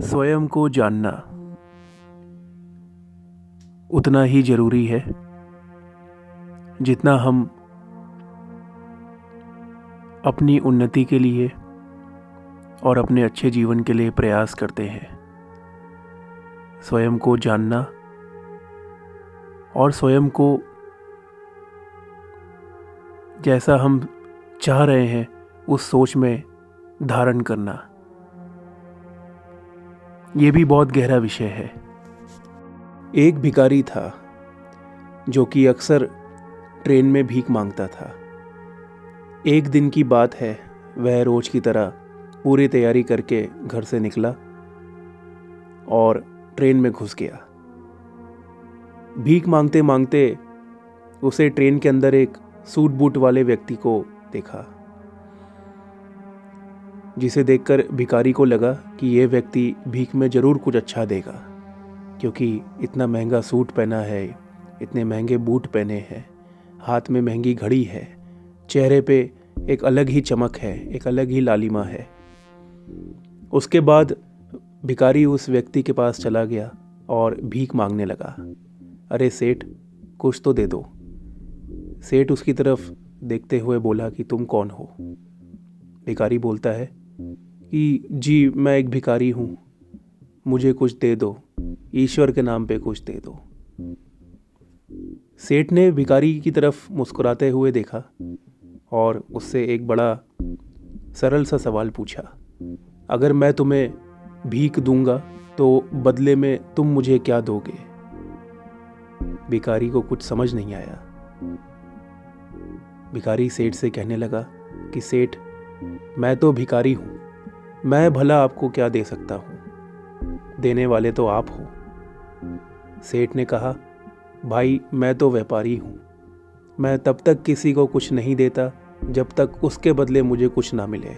स्वयं को जानना उतना ही जरूरी है जितना हम अपनी उन्नति के लिए और अपने अच्छे जीवन के लिए प्रयास करते हैं। स्वयं को जानना और स्वयं को जैसा हम चाह रहे हैं उस सोच में धारण करना, ये भी बहुत गहरा विषय है। एक भिखारी था जो कि अक्सर ट्रेन में भीख मांगता था। एक दिन की बात है, वह रोज की तरह पूरी तैयारी करके घर से निकला और ट्रेन में घुस गया। भीख मांगते मांगते उसे ट्रेन के अंदर एक सूट बूट वाले व्यक्ति को देखा, जिसे देखकर भिखारी को लगा कि यह व्यक्ति भीख में जरूर कुछ अच्छा देगा, क्योंकि इतना महंगा सूट पहना है, इतने महंगे बूट पहने हैं, हाथ में महंगी घड़ी है, चेहरे पे एक अलग ही चमक है, एक अलग ही लालिमा है। उसके बाद भिखारी उस व्यक्ति के पास चला गया और भीख मांगने लगा। अरे सेठ, कुछ तो दे दो। सेठ उसकी तरफ देखते हुए बोला कि तुम कौन हो? भिखारी बोलता है कि जी मैं एक भिखारी हूँ, मुझे कुछ दे दो, ईश्वर के नाम पे कुछ दे दो। सेठ ने भिखारी की तरफ मुस्कुराते हुए देखा और उससे एक बड़ा सरल सा सवाल पूछा, अगर मैं तुम्हें भीख दूंगा तो बदले में तुम मुझे क्या दोगे? भिखारी को कुछ समझ नहीं आया। भिखारी सेठ से कहने लगा कि सेठ, मैं तो भिखारी हूँ, मैं भला आपको क्या दे सकता हूँ, देने वाले तो आप हो। सेठ ने कहा, भाई मैं तो व्यापारी हूँ, मैं तब तक किसी को कुछ नहीं देता जब तक उसके बदले मुझे कुछ ना मिले।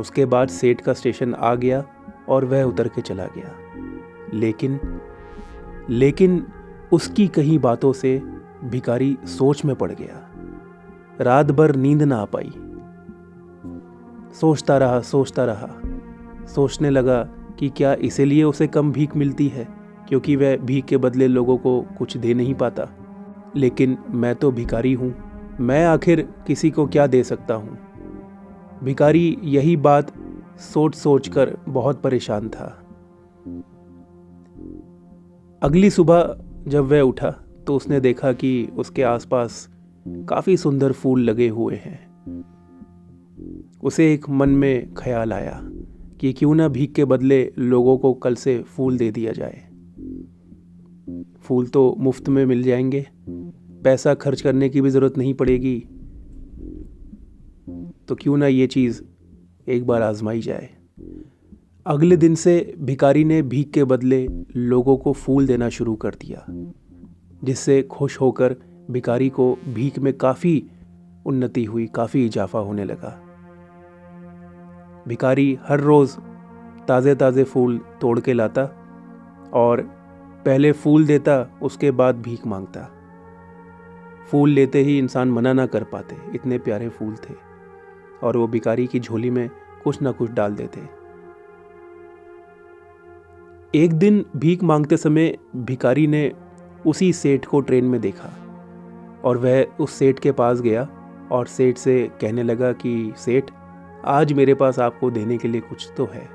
उसके बाद सेठ का स्टेशन आ गया और वह उतर के चला गया। लेकिन उसकी कई बातों से भिखारी सोच में पड़ गया। रात भर नींद ना आ पाई। सोचता रहा, सोचने लगा कि क्या इसीलिए उसे कम भीख मिलती है, क्योंकि वह भीख के बदले लोगों को कुछ दे नहीं पाता। लेकिन मैं तो भिखारी हूँ, मैं आखिर किसी को क्या दे सकता हूँ? भिखारी यही बात सोच सोच कर बहुत परेशान था। अगली सुबह जब वह उठा तो उसने देखा कि उसके आसपास काफी सुंदर फूल लगे हुए हैं। उसे एक मन में ख्याल आया कि क्यों ना भीख के बदले लोगों को कल से फूल दे दिया जाए। फूल तो मुफ्त में मिल जाएंगे, पैसा खर्च करने की भी जरूरत नहीं पड़ेगी, तो क्यों ना ये चीज एक बार आजमाई जाए। अगले दिन से भिखारी ने भीख के बदले लोगों को फूल देना शुरू कर दिया, जिससे खुश होकर भिखारी को भीख में काफी उन्नति हुई, काफी इजाफा होने लगा। भिखारी हर रोज ताजे ताजे फूल तोड़ के लाता और पहले फूल देता, उसके बाद भीख मांगता। फूल लेते ही इंसान मना ना कर पाते, इतने प्यारे फूल थे, और वो भिखारी की झोली में कुछ ना कुछ डाल देते। एक दिन भीख मांगते समय भिखारी ने उसी सेठ को ट्रेन में देखा और वह उस सेठ के पास गया और सेठ से कहने लगा कि सेठ, आज मेरे पास आपको देने के लिए कुछ तो है।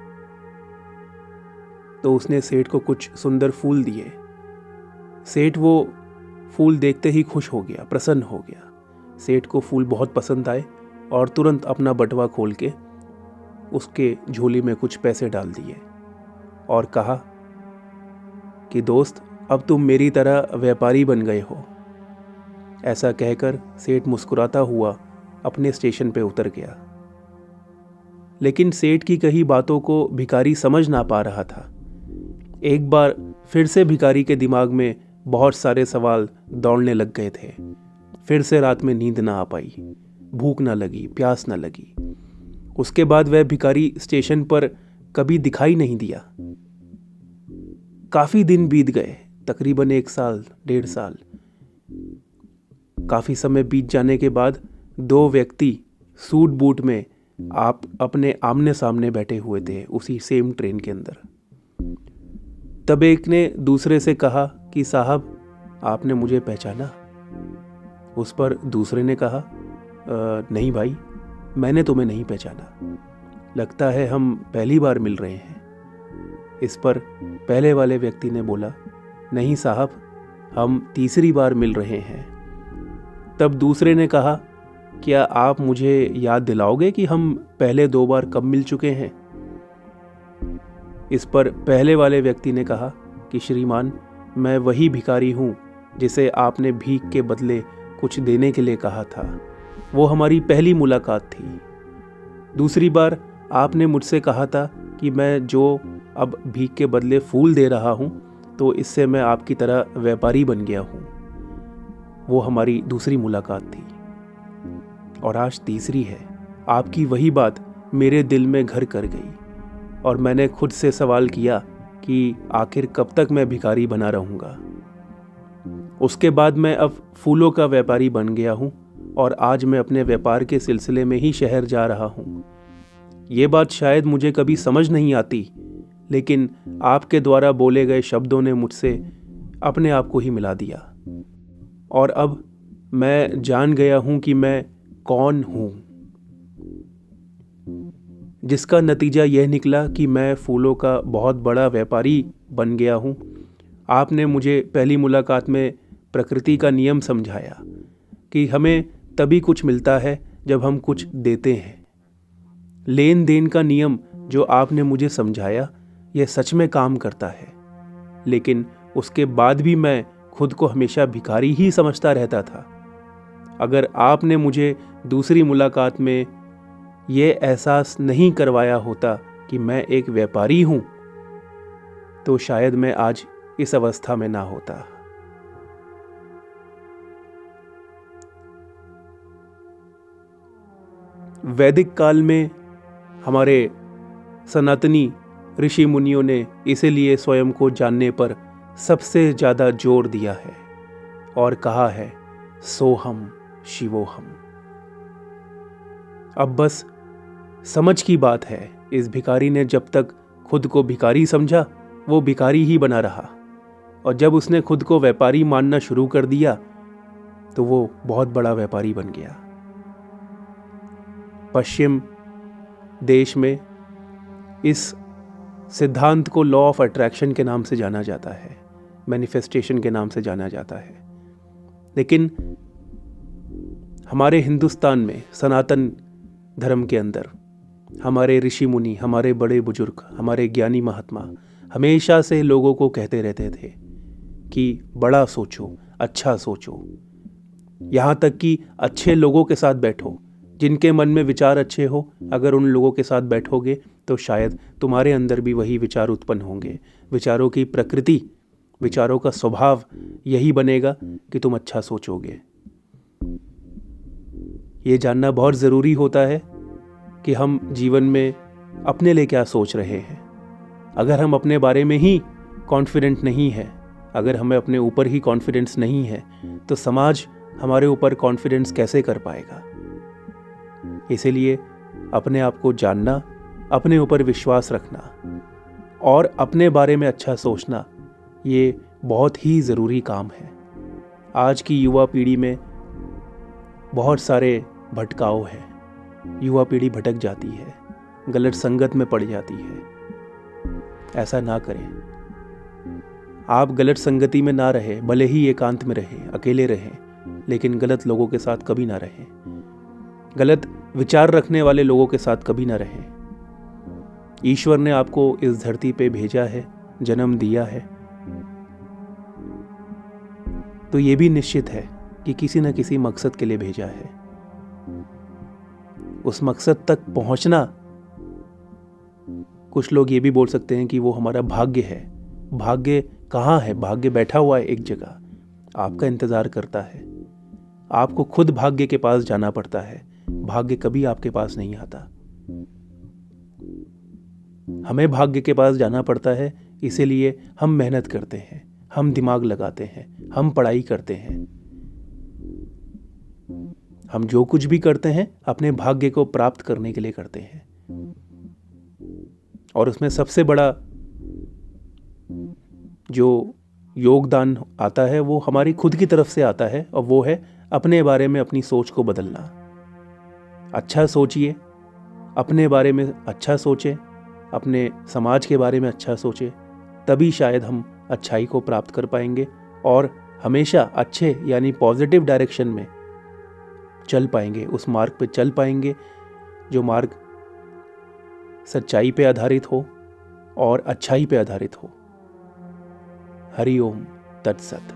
तो उसने सेठ को कुछ सुंदर फूल दिए। सेठ वो फूल देखते ही खुश हो गया, प्रसन्न हो गया। सेठ को फूल बहुत पसंद आए और तुरंत अपना बटुआ खोल के उसके झोली में कुछ पैसे डाल दिए और कहा कि दोस्त, अब तुम मेरी तरह व्यापारी बन गए हो। ऐसा कहकर सेठ मुस्कुराता हुआ अपने स्टेशन पे उतर गया। लेकिन सेठ की कही बातों को भिखारी समझ ना पा रहा था। एक बार फिर से भिखारी के दिमाग में बहुत सारे सवाल दौड़ने लग गए थे। फिर से रात में नींद ना आ पाई, भूख ना लगी, प्यास ना लगी। उसके बाद वह भिखारी स्टेशन पर कभी दिखाई नहीं दिया। काफी दिन बीत गए, तकरीबन 1 साल, 1.5 साल। काफी समय बीत जाने के बाद 2 व्यक्ति सूट बूट में आप अपने आमने सामने बैठे हुए थे उसी सेम ट्रेन के अंदर। तब एक ने दूसरे से कहा कि साहब आपने मुझे पहचाना? उस पर दूसरे ने कहा नहीं भाई, मैंने तुम्हें नहीं पहचाना, लगता है हम पहली बार मिल रहे हैं। इस पर पहले वाले व्यक्ति ने बोला नहीं साहब, हम तीसरी बार मिल रहे हैं। तब दूसरे ने कहा क्या आप मुझे याद दिलाओगे कि हम पहले 2 बार कब मिल चुके हैं? इस पर पहले वाले व्यक्ति ने कहा कि श्रीमान, मैं वही भिखारी हूँ जिसे आपने भीख के बदले कुछ देने के लिए कहा था। वो हमारी पहली मुलाकात थी। दूसरी बार आपने मुझसे कहा था कि मैं जो अब भीख के बदले फूल दे रहा हूँ तो इससे मैं आपकी तरह व्यापारी बन गया हूँ। वो हमारी दूसरी मुलाकात थी। और आज तीसरी है। आपकी वही बात मेरे दिल में घर कर गई और मैंने खुद से सवाल किया कि आखिर कब तक मैं भिखारी बना रहूँगा। उसके बाद मैं अब फूलों का व्यापारी बन गया हूँ और आज मैं अपने व्यापार के सिलसिले में ही शहर जा रहा हूँ। ये बात शायद मुझे कभी समझ नहीं आती, लेकिन आपके द्वारा बोले गए शब्दों ने मुझसे अपने आप को ही मिला दिया और अब मैं जान गया हूँ कि मैं कौन हूँ, जिसका नतीजा यह निकला कि मैं फूलों का बहुत बड़ा व्यापारी बन गया हूँ। आपने मुझे पहली मुलाकात में प्रकृति का नियम समझाया कि हमें तभी कुछ मिलता है जब हम कुछ देते हैं। लेन देन का नियम जो आपने मुझे समझाया यह सच में काम करता है, लेकिन उसके बाद भी मैं खुद को हमेशा भिखारी ही समझता रहता था। अगर आपने मुझे दूसरी मुलाकात में यह एहसास नहीं करवाया होता कि मैं एक व्यापारी हूं, तो शायद मैं आज इस अवस्था में ना होता। वैदिक काल में हमारे सनातनी ऋषि मुनियों ने इसीलिए स्वयं को जानने पर सबसे ज़्यादा जोर दिया है और कहा है सोहम शिवोहम। अब बस समझ की बात है, इस भिखारी ने जब तक खुद को भिखारी समझा वो भिखारी ही बना रहा, और जब उसने खुद को व्यापारी मानना शुरू कर दिया तो वो बहुत बड़ा व्यापारी बन गया। पश्चिम देश में इस सिद्धांत को लॉ ऑफ अट्रैक्शन के नाम से जाना जाता है, मैनिफेस्टेशन के नाम से जाना जाता है। लेकिन हमारे हिंदुस्तान में सनातन धर्म के अंदर हमारे ऋषि मुनि, हमारे बड़े बुजुर्ग, हमारे ज्ञानी महात्मा हमेशा से लोगों को कहते रहते थे कि बड़ा सोचो, अच्छा सोचो, यहाँ तक कि अच्छे लोगों के साथ बैठो, जिनके मन में विचार अच्छे हो। अगर उन लोगों के साथ बैठोगे तो शायद तुम्हारे अंदर भी वही विचार उत्पन्न होंगे। विचारों की प्रकृति, विचारों का स्वभाव यही बनेगा कि तुम अच्छा सोचोगे। ये जानना बहुत ज़रूरी होता है कि हम जीवन में अपने लिए क्या सोच रहे हैं। अगर हम अपने बारे में ही कॉन्फिडेंट नहीं है, अगर हमें अपने ऊपर ही कॉन्फिडेंस नहीं है, तो समाज हमारे ऊपर कॉन्फिडेंस कैसे कर पाएगा। इसीलिए अपने आप को जानना, अपने ऊपर विश्वास रखना और अपने बारे में अच्छा सोचना, ये बहुत ही ज़रूरी काम है। आज की युवा पीढ़ी में बहुत सारे भटकाव है, युवा पीढ़ी भटक जाती है, गलत संगत में पड़ जाती है। ऐसा ना करें। आप गलत संगति में ना रहें, भले ही एकांत में रहें, अकेले रहें, लेकिन गलत लोगों के साथ कभी ना रहें। गलत विचार रखने वाले लोगों के साथ कभी ना रहें। ईश्वर ने आपको इस धरती पे भेजा है, जन्म दिया है, तो ये भी निश्चित है कि किसी न किसी मकसद के लिए भेजा है। उस मकसद तक पहुंचना, कुछ लोग ये भी बोल सकते हैं कि वो हमारा भाग्य है। भाग्य कहाँ है? भाग्य बैठा हुआ है एक जगह, आपका इंतजार करता है। आपको खुद भाग्य के पास जाना पड़ता है, भाग्य कभी आपके पास नहीं आता। हमें भाग्य के पास जाना पड़ता है, इसीलिए हम मेहनत करते हैं, हम दिमाग लगाते हैं, हम पढ़ाई करते हैं। हम जो कुछ भी करते हैं अपने भाग्य को प्राप्त करने के लिए करते हैं, और उसमें सबसे बड़ा जो योगदान आता है वो हमारी खुद की तरफ से आता है, और वो है अपने बारे में अपनी सोच को बदलना। अच्छा सोचिए, अपने बारे में अच्छा सोचें, अपने समाज के बारे में अच्छा सोचें, तभी शायद हम अच्छाई को प्राप्त कर पाएंगे और हमेशा अच्छे यानी पॉजिटिव डायरेक्शन में चल पाएंगे, उस मार्ग पे चल पाएंगे जो मार्ग सच्चाई पे आधारित हो और अच्छाई पे आधारित हो। हरि ओम तत्सत।